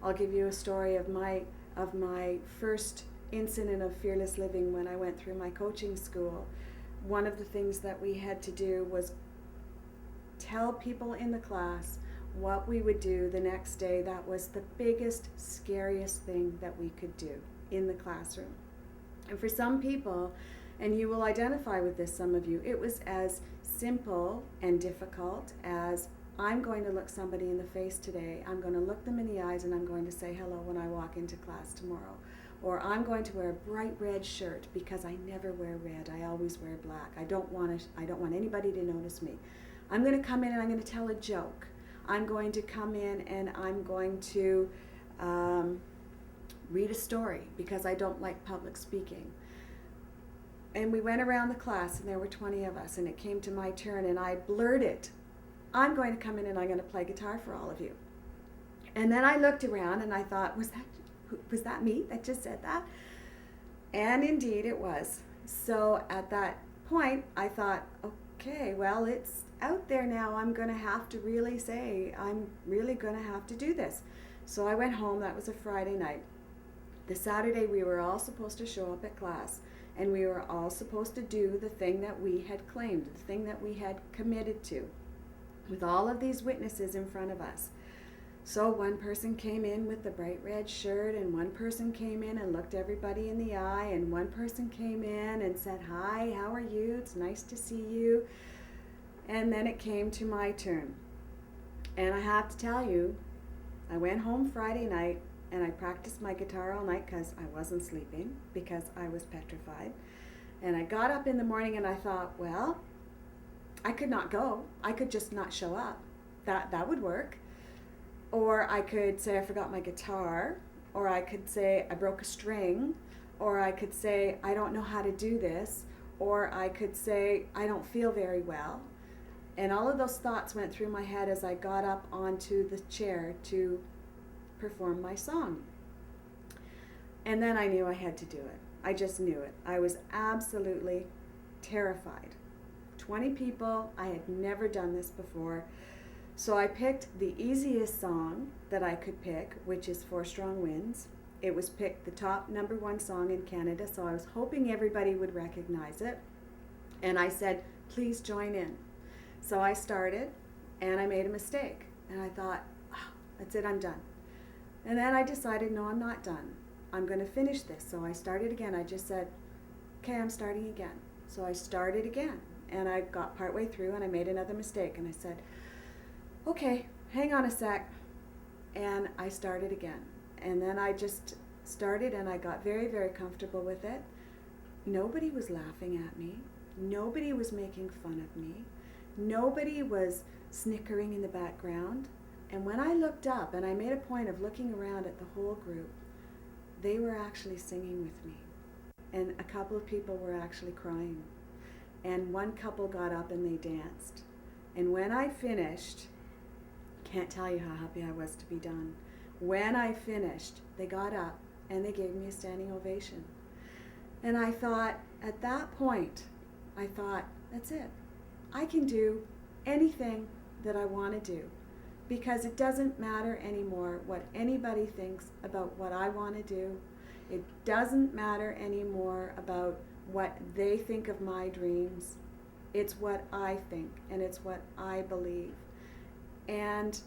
I'll give you a story of my first incident of fearless living when I went through my coaching school. One of the things that we had to do was tell people in the class what we would do the next day. That was the biggest, scariest thing that we could do in the classroom. And for some people, and you will identify with this, some of you, it was as simple and difficult as, I'm going to look somebody in the face today, I'm going to look them in the eyes, and I'm going to say hello when I walk into class tomorrow. Or I'm going to wear a bright red shirt because I never wear red, I always wear black. I don't want anybody to notice me. I'm going to come in and I'm going to tell a joke. I'm going to come in and I'm going to read a story because I don't like public speaking. And we went around the class, and there were 20 of us, and it came to my turn, and I blurted, I'm going to come in and I'm going to play guitar for all of you. And then I looked around and I thought, was that me that just said that? And indeed it was. So at that point I thought, okay, well, it's out there now. I'm going to have to really say, I'm really going to have to do this. So I went home. That was a Friday night. The Saturday we were all supposed to show up at class, and we were all supposed to do the thing that we had claimed, the thing that we had committed to, with all of these witnesses in front of us. So one person came in with the bright red shirt, and one person came in and looked everybody in the eye, and one person came in and said, hi, how are you? It's nice to see you. And then it came to my turn. And I have to tell you, I went home Friday night and I practiced my guitar all night because I wasn't sleeping, because I was petrified. And I got up in the morning and I thought, well, I could not go. I could just not show up. That would work. Or I could say I forgot my guitar, or I could say I broke a string, or I could say I don't know how to do this, or I could say I don't feel very well. And all of those thoughts went through my head as I got up onto the chair to perform my song. And then I knew I had to do it. I just knew it. I was absolutely terrified. 20 people, I had never done this before. So I picked the easiest song that I could pick, which is Four Strong Winds. It was picked the top #1 song in Canada, so I was hoping everybody would recognize it. And I said, please join in. So I started, and I made a mistake. And I thought, oh, that's it, I'm done. And then I decided, no, I'm not done. I'm going to finish this. So I started again. I just said, okay, I'm starting again. So I started again. And I got partway through, and I made another mistake. And I said, okay, hang on a sec. And I started again. And then I just started, and I got very, very comfortable with it. Nobody was laughing at me. Nobody was making fun of me. Nobody was snickering in the background. And when I looked up, and I made a point of looking around at the whole group, they were actually singing with me. And a couple of people were actually crying. And one couple got up and they danced. And when I finished, can't tell you how happy I was to be done. When I finished, they got up and they gave me a standing ovation. And I thought, at that point, I thought, that's it. I can do anything that I want to do, because it doesn't matter anymore what anybody thinks about what I want to do. It doesn't matter anymore about what they think of my dreams. It's what I think, and it's what I believe. And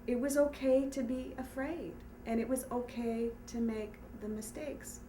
it was okay to be afraid, and it was okay to make the mistakes.